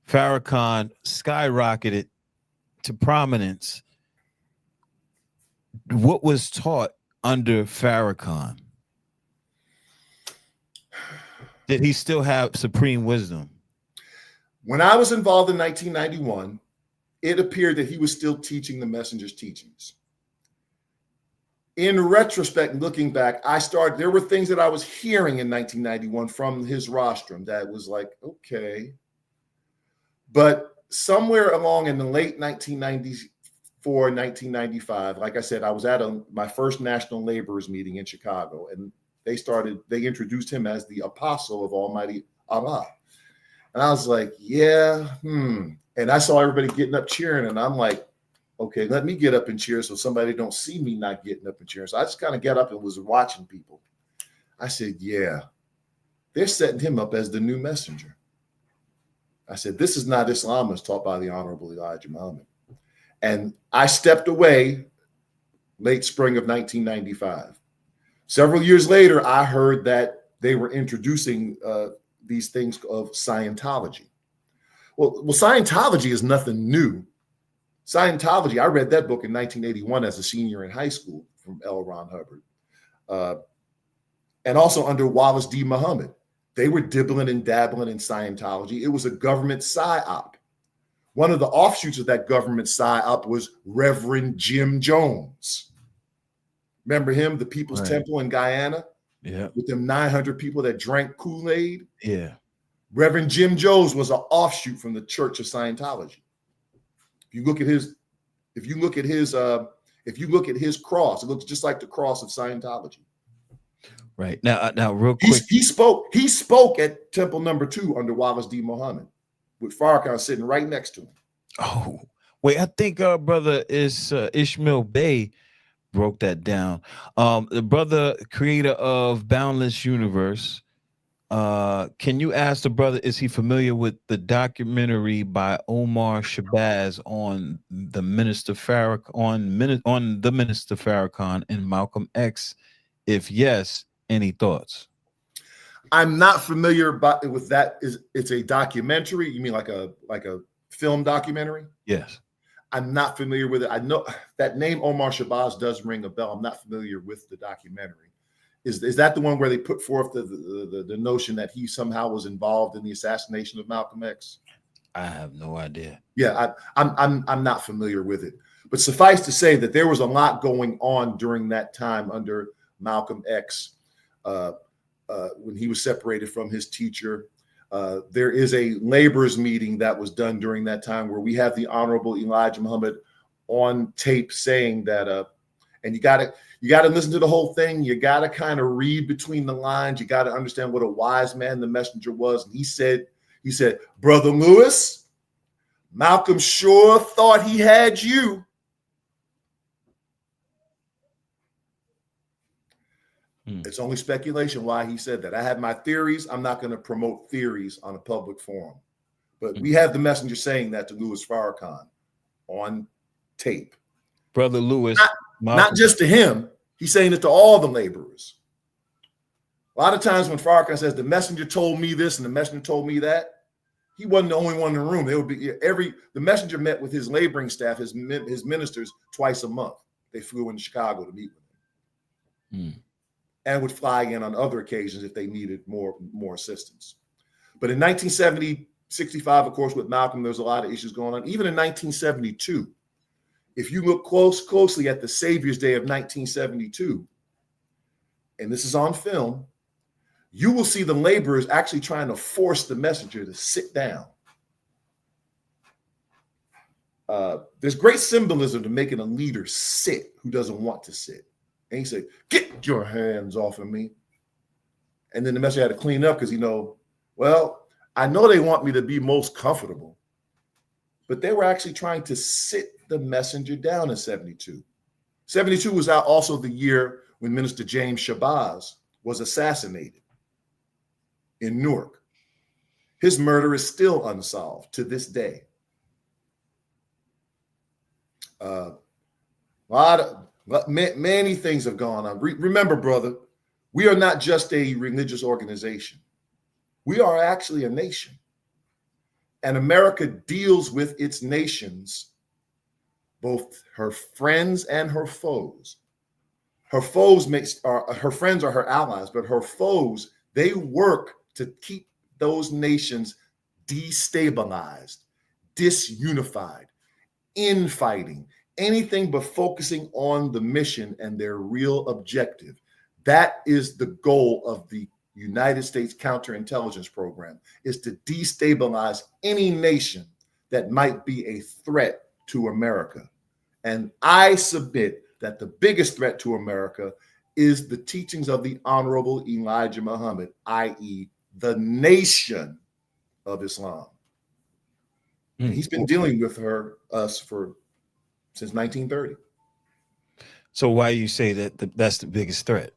Farrakhan skyrocketed to prominence. What was taught under Farrakhan? Did he still have supreme wisdom? When I was involved in 1991, it appeared that he was still teaching the messenger's teachings. In retrospect, looking back, there were things that I was hearing in 1991 from his rostrum that was like, okay. But somewhere along in the late 1994, 1995, like I said, I was at my first national laborers meeting in Chicago, and they introduced him as the apostle of Almighty Allah. And I was like, yeah, And I saw everybody getting up cheering, and I'm like, okay, let me get up and cheer so somebody don't see me not getting up and cheering. So I just kind of got up and was watching people. I said, yeah, they're setting him up as the new messenger. I said, this is not Islam as taught by the Honorable Elijah Muhammad. And I stepped away late spring of 1995. Several years later, I heard that they were introducing these things of Scientology. Well, Scientology is nothing new. Scientology, I read that book in 1981 as a senior in high school from L. Ron Hubbard. And also under Wallace D. Muhammad. They were dibbling and dabbling in Scientology. It was a government psyop. One of the offshoots of that government psyop was Reverend Jim Jones. Remember him, the People's Temple in Guyana? Yeah. With them 900 people that drank Kool-Aid? Yeah. Reverend Jim Jones was an offshoot from the Church of Scientology. If you look at his cross, it looks just like the cross of Scientology. Right. Now, real quick. He spoke at Temple number 2 under Wallace D. Muhammad, with Farrakhan sitting right next to him. Oh, wait, I think brother is Ishmael Bey broke that down. The brother creator of Boundless Universe. Can you ask the brother, is he familiar with the documentary by Omar Shabazz on the Minister Farrakhan and Malcolm X? If yes, any thoughts? I'm not familiar with that. It's a documentary? You mean like a film documentary? Yes. I'm not familiar with it. I know that name Omar Shabazz does ring a bell. I'm not familiar with the documentary. Is that the one where they put forth the notion that he somehow was involved in the assassination of Malcolm X? I have no idea. Yeah, I'm not familiar with it. But suffice to say that there was a lot going on during that time under Malcolm X when he was separated from his teacher. There is a laborers meeting that was done during that time where we have the Honorable Elijah Muhammad on tape saying that, and you got to listen to the whole thing. You got to kind of read between the lines. You got to understand what a wise man the messenger was. And he said, Brother Lewis, Malcolm sure thought he had you. It's only speculation why he said that. I have my theories. I'm not going to promote theories on a public forum. But we have the messenger saying that to Louis Farrakhan on tape. Brother Lewis. Not just to him. He's saying it to all the laborers. A lot of times when Farrakhan says the messenger told me this and the messenger told me that, he wasn't the only one in the room. There would be the messenger met with his laboring staff, his ministers, twice a month. They flew into Chicago to meet with him, and would fly in on other occasions if they needed more assistance. But in 1970, 65, of course, with Malcolm, there's a lot of issues going on. Even in 1972, if you look closely at the Savior's Day of 1972, and this is on film, you will see the laborers actually trying to force the messenger to sit down. There's great symbolism to making a leader sit who doesn't want to sit. And he said, "Get your hands off of me." And then the messenger had to clean up because, well, I know they want me to be most comfortable, but they were actually trying to sit the messenger down in 72. 72 was also the year when Minister James Shabazz was assassinated in Newark. His murder is still unsolved to this day. Many things have gone on. Remember, brother, we are not just a religious organization. We are actually a nation. And America deals with its nations, both her friends and her foes. Her friends are her allies, but her foes, they work to keep those nations destabilized, disunified, infighting, anything but focusing on the mission and their real objective. That is the goal of the United States counterintelligence program, is to destabilize any nation that might be a threat to America. And I submit that the biggest threat to America is the teachings of the Honorable Elijah Muhammad, i.e., the Nation of Islam. And he's been dealing with us since 1930. So why you say that that's the biggest threat?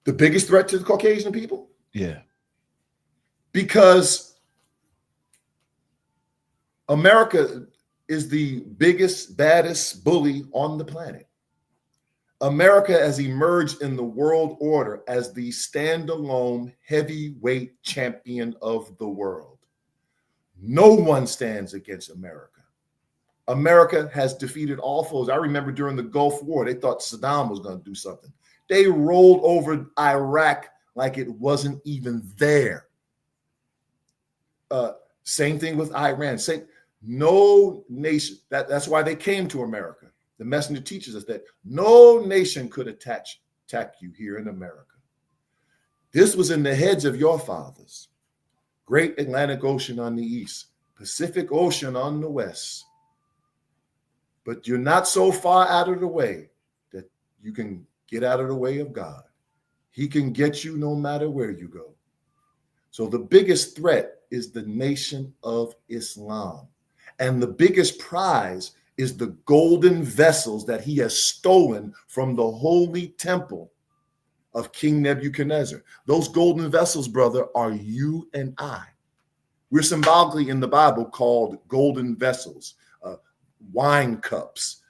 The biggest threat to the Caucasian people? Yeah. Because America is the biggest, baddest bully on the planet. America has emerged in the world order as the standalone heavyweight champion of the world. No one stands against America. America has defeated all foes. I remember during the Gulf War, they thought Saddam was going to do something. They rolled over Iraq like it wasn't even there. Same thing with Iran. No nation, that's why they came to America. The messenger teaches us that no nation could attack you here in America. This was in the heads of your fathers. Great Atlantic Ocean on the east, Pacific Ocean on the west. But you're not so far out of the way that you can get out of the way of God. He can get you no matter where you go. So the biggest threat is the Nation of Islam. And the biggest prize is the golden vessels that he has stolen from the holy temple of King Nebuchadnezzar. Those golden vessels, brother, are you and I. We're symbolically in the Bible called golden vessels, wine cups,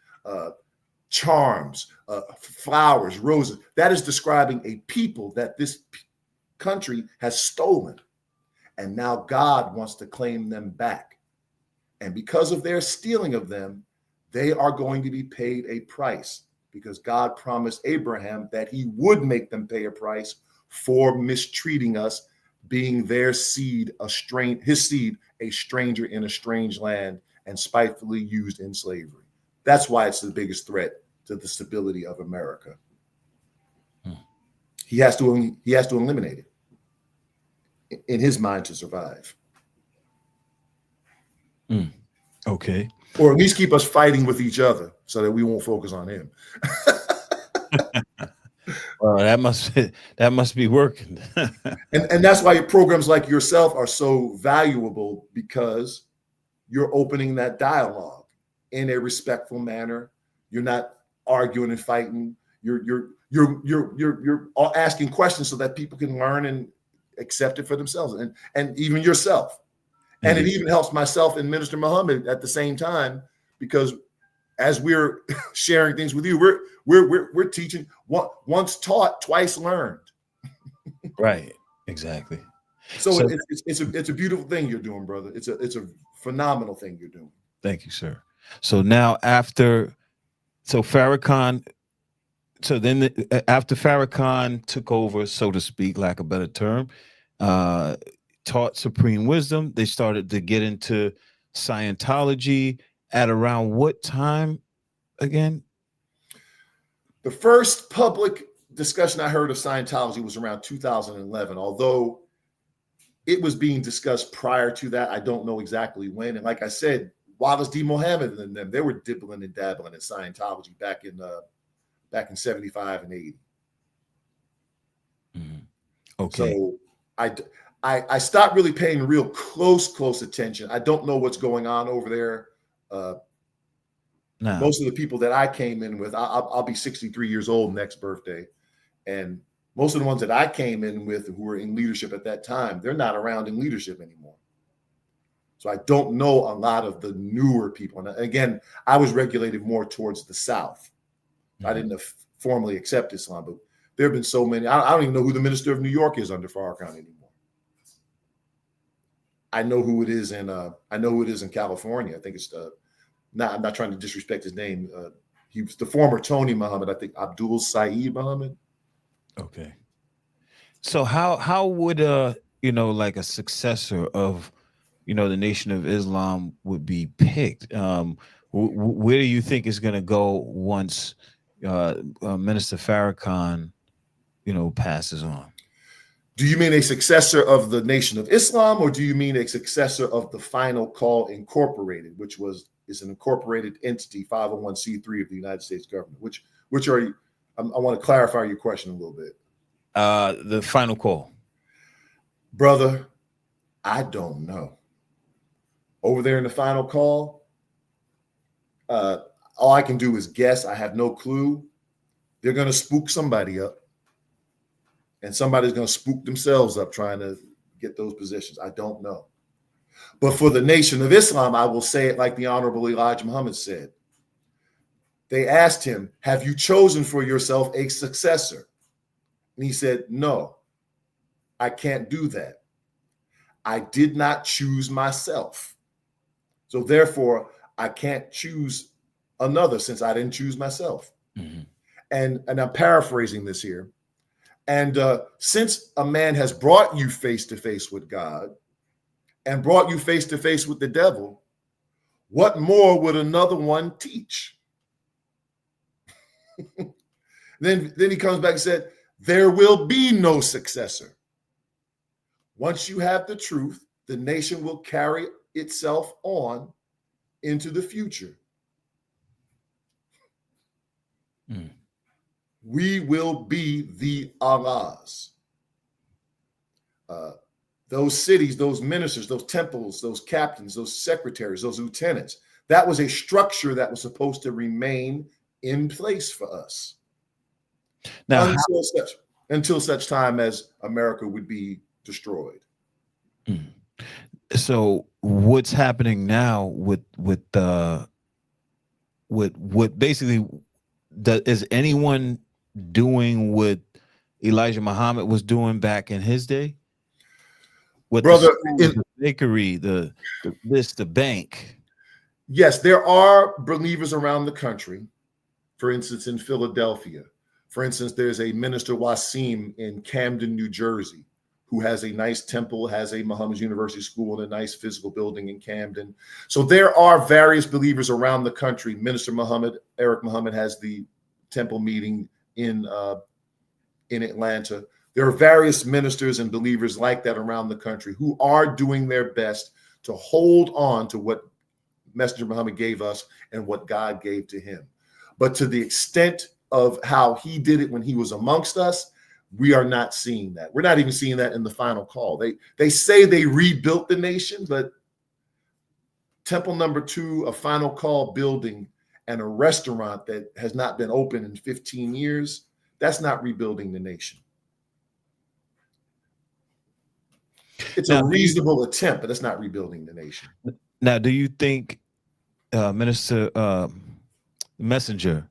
charms, flowers, roses. That is describing a people that this country has stolen. And now God wants to claim them back. And because of their stealing of them, they are going to be paid a price, because God promised Abraham that he would make them pay a price for mistreating us, being their seed, his seed, a stranger in a strange land and spitefully used in slavery. That's why it's the biggest threat to the stability of America. He has to eliminate it in his mind to survive. Okay. Or at least keep us fighting with each other so that we won't focus on him. Well, that must be working. and that's why programs like yourself are so valuable, because you're opening that dialogue in a respectful manner. You're not arguing and fighting. You're asking questions so that people can learn and accept it for themselves, and even yourself. And it even helps myself and Minister Muhammad at the same time, because as we're sharing things with you, we're teaching. Once taught, twice learned. Right. Exactly. So So it's a beautiful thing you're doing, brother. It's a phenomenal thing you're doing. thank you, sir. So now so Farrakhan, so then after Farrakhan took over, so to speak, lack of a better term, uh, taught supreme wisdom, they started to get into Scientology at around what time again? The first public discussion I heard of Scientology was around 2011, although it was being discussed prior to that. I don't know exactly when. And like I said, Wallace D. Mohammed and them, they were dibbling and dabbling in Scientology back in 75 and 80. Mhm. Okay. So I stopped really paying real close attention. I don't know what's going on over there. Now, Most of the people that I came in with, I'll be 63 years old next birthday. And most of the ones that I came in with who were in leadership at that time, they're not around in leadership anymore. So I don't know a lot of the newer people. And again, I was regulated more towards the South. I didn't formally accept Islam, but there have been so many. I don't even know who the minister of New York is under Farrakhan anymore. I know who it is in California. I think it's I'm not trying to disrespect his name. He was the former Tony Muhammad, I think Abdul Saeed Muhammad. okay. So how would like a successor of the Nation of Islam would be picked? Where do you think is going to go once Minister Farrakhan passes on? Do you mean a successor of the Nation of Islam, or do you mean a successor of the Final Call Incorporated, which is an incorporated entity, 501c3 of the United States government? Which are you? I want to clarify your question a little bit. The Final Call. Brother, I don't know. Over there in the Final Call, all I can do is guess. I have no clue. They're going to spook somebody up. And somebody's going to spook themselves up trying to get those positions. I don't know. But for the Nation of Islam, I will say it like the Honorable Elijah Muhammad said. They asked him, have you chosen for yourself a successor? And he said, no, I can't do that. I did not choose myself. So therefore, I can't choose another since I didn't choose myself. Mm-hmm. And I'm paraphrasing this here. And since a man has brought you face to face with God and brought you face to face with the devil, what more would another one teach? Then he comes back and said, there will be no successor. Once you have the truth, the nation will carry itself on into the future. Mm. We will be the Allahs. Those cities, those ministers, those temples, those captains, those secretaries, those lieutenants, that was a structure that was supposed to remain in place for us. Now, until such time as America would be destroyed. Mm. So what's happening now with what basically is anyone doing what Elijah Muhammad was doing back in his day? With brother, the bakery, the bank. Yes, there are believers around the country. For instance, in Philadelphia. For instance, there's a Minister Wasim in Camden, New Jersey, who has a nice temple, has a Muhammad University school and a nice physical building in Camden. So there are various believers around the country. Minister Eric Muhammad has the temple meeting in Atlanta. There are various ministers and believers like that around the country who are doing their best to hold on to what Messenger Muhammad gave us and what God gave to him. But to the extent of how he did it when he was amongst us, we are not seeing that. We're not even seeing that in the Final Call. They say they rebuilt the nation, but Temple number 2, a Final Call building, and a restaurant that has not been open in 15 years, that's not rebuilding the nation. It's a reasonable attempt, but it's not rebuilding the nation. Now, do you think Messenger,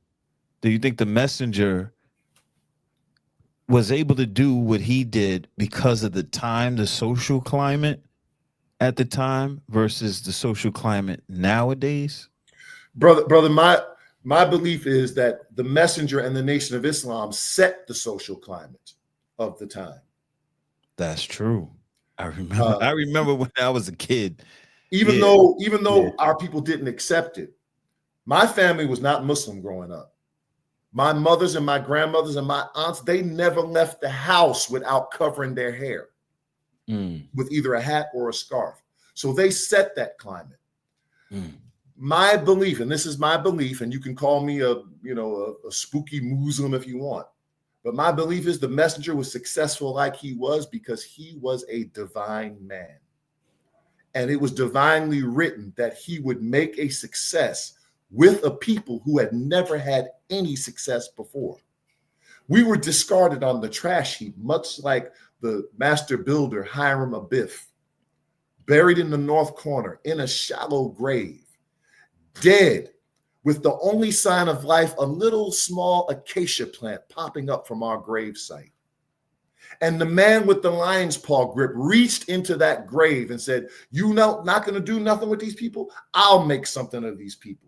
do you think the messenger was able to do what he did because of the time, the social climate at the time versus the social climate nowadays? Brother, my belief is that the messenger and the Nation of Islam set the social climate of the time. That's true. I remember. Uh, I remember when I was a kid. even Yeah, though even yeah. though our people didn't accept it, my family was not Muslim growing up. My mothers and my grandmothers and my aunts, they never left the house without covering their hair Mm, with either a hat or a scarf. So they set that climate. mm. My belief, and this is my belief, and you can call me a spooky Muslim if you want, but my belief is the messenger was successful like he was because he was a divine man. And it was divinely written that he would make a success with a people who had never had any success before. We were discarded on the trash heap, much like the master builder Hiram Abiff, buried in the north corner in a shallow grave, dead, with the only sign of life, a little small acacia plant popping up from our gravesite. And the man with the lion's paw grip reached into that grave and said, "You know, not going to do nothing with these people? I'll make something of these people."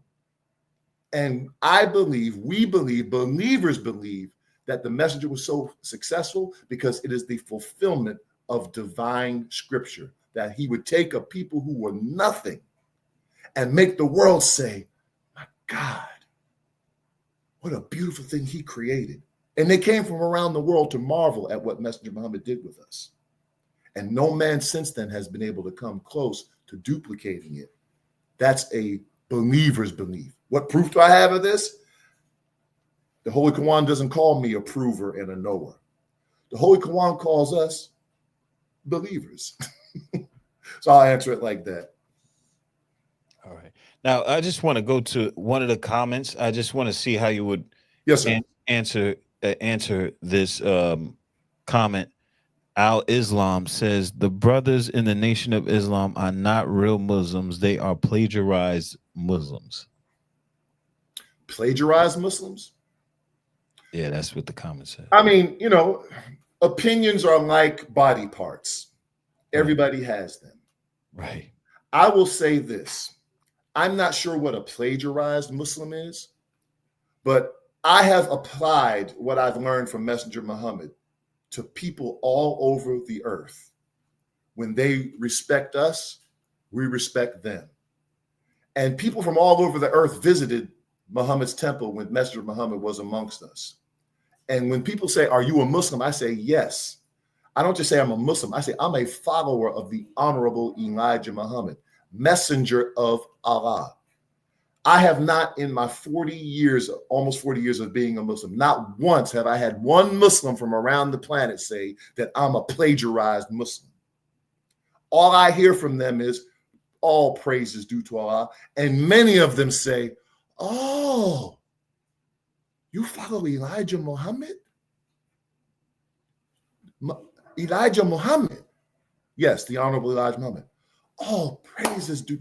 And I believe, we believe, believers believe that the messenger was so successful because it is the fulfillment of divine scripture, that he would take a people who were nothing and make the world say, "My God, what a beautiful thing he created." And they came from around the world to marvel at what Messenger Muhammad did with us. And no man since then has been able to come close to duplicating it. That's a believer's belief. What proof do I have of this? The Holy Quran doesn't call me a prover and a knower. The Holy Quran calls us believers. So I'll answer it like that. All right. Now, I just want to go to one of the comments. I just want to see how you would Yes, sir. answer this comment. Al Islam says the brothers in the Nation of Islam are not real Muslims; they are plagiarized Muslims. Plagiarized Muslims? Yeah, that's what the comment said. I mean, opinions are like body parts. Right. Everybody has them. Right. I will say this. I'm not sure what a plagiarized Muslim is, but I have applied what I've learned from Messenger Muhammad to people all over the earth. When they respect us, we respect them. And people from all over the earth visited Muhammad's temple when Messenger Muhammad was amongst us. And when people say, "Are you a Muslim?" I say, yes. I don't just say I'm a Muslim. I say I'm a follower of the Honorable Elijah Muhammad, messenger of Allah. I have not, in my 40 years, almost 40 years of being a Muslim, not once have I had one Muslim from around the planet say that I'm a plagiarized Muslim. All I hear from them is all praise is due to Allah. And many of them say, "Oh, you follow Elijah Muhammad?" Elijah Muhammad. Yes, the Honorable Elijah Muhammad. "Oh, praises due."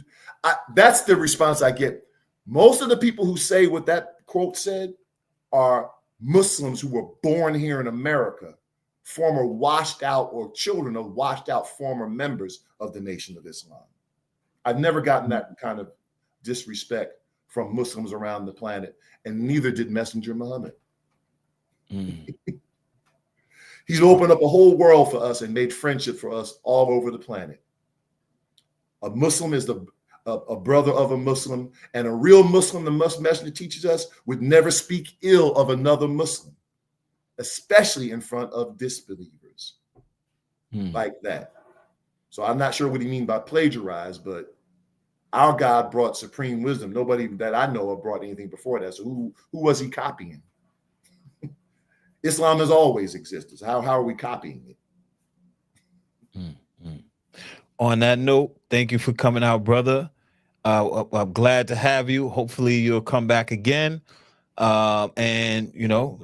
That's the response I get. Most of the people who say what that quote said are Muslims who were born here in America, former washed out or children of washed out former members of the Nation of Islam. I've never gotten that kind of disrespect from Muslims around the planet, and neither did Messenger Muhammad. Mm. He's opened up a whole world for us and made friendship for us all over the planet. A Muslim is a brother of a Muslim, and a real Muslim, the messenger teaches us, would never speak ill of another Muslim, especially in front of disbelievers like that. So I'm not sure what he means by plagiarize, but our God brought supreme wisdom. Nobody that I know of brought anything before that. So who was he copying? Islam has always existed. So how are we copying it? On that note, thank you for coming out, brother. I'm glad to have you. Hopefully, you'll come back again. And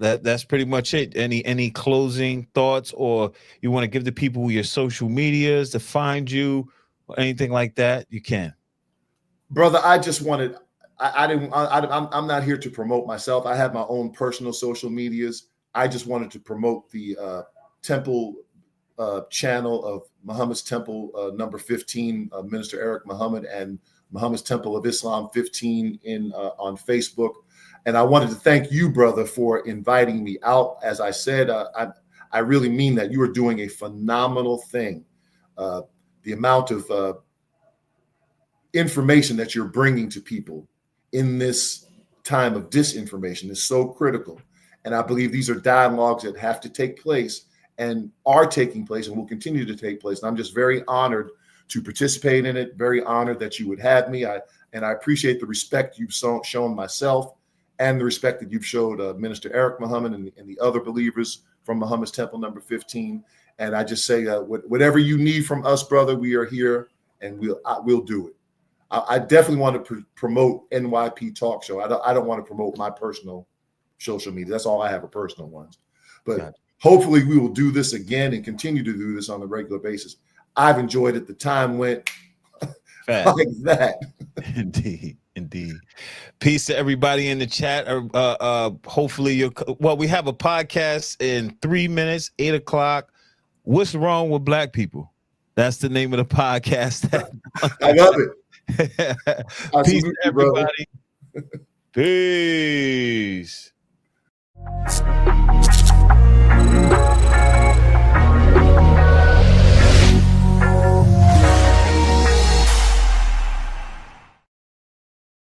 that's pretty much it. Any closing thoughts, or you want to give the people your social medias to find you, or anything like that? You can. Brother, I just wanted. I'm not here to promote myself. I have my own personal social medias. I just wanted to promote the temple channel of Muhammad's Temple number 15, Minister Eric Muhammad, and Muhammad's Temple of Islam 15 on Facebook. And I wanted to thank you, brother, for inviting me out. As I said, I really mean that. You are doing a phenomenal thing. The amount of information that you're bringing to people in this time of disinformation is so critical. And I believe these are dialogues that have to take place and are taking place and will continue to take place. And I'm just very honored to participate in it, very honored that you would have me. I appreciate the respect you've shown myself and the respect that you've showed Minister Eric Muhammad and the other believers from Muhammad's Temple number 15. And I just say, whatever you need from us, brother, we are here and we'll do it. I definitely want to promote NYP Talk Show. I don't want to promote my personal social media. That's all I have, are personal ones. But hopefully we will do this again and continue to do this on a regular basis. I've enjoyed it. The time went like that. Indeed. Peace to everybody in the chat. Hopefully we have a podcast in 3 minutes, 8 o'clock. What's wrong with black people? That's the name of the podcast. I love it. Peace to everybody. Peace.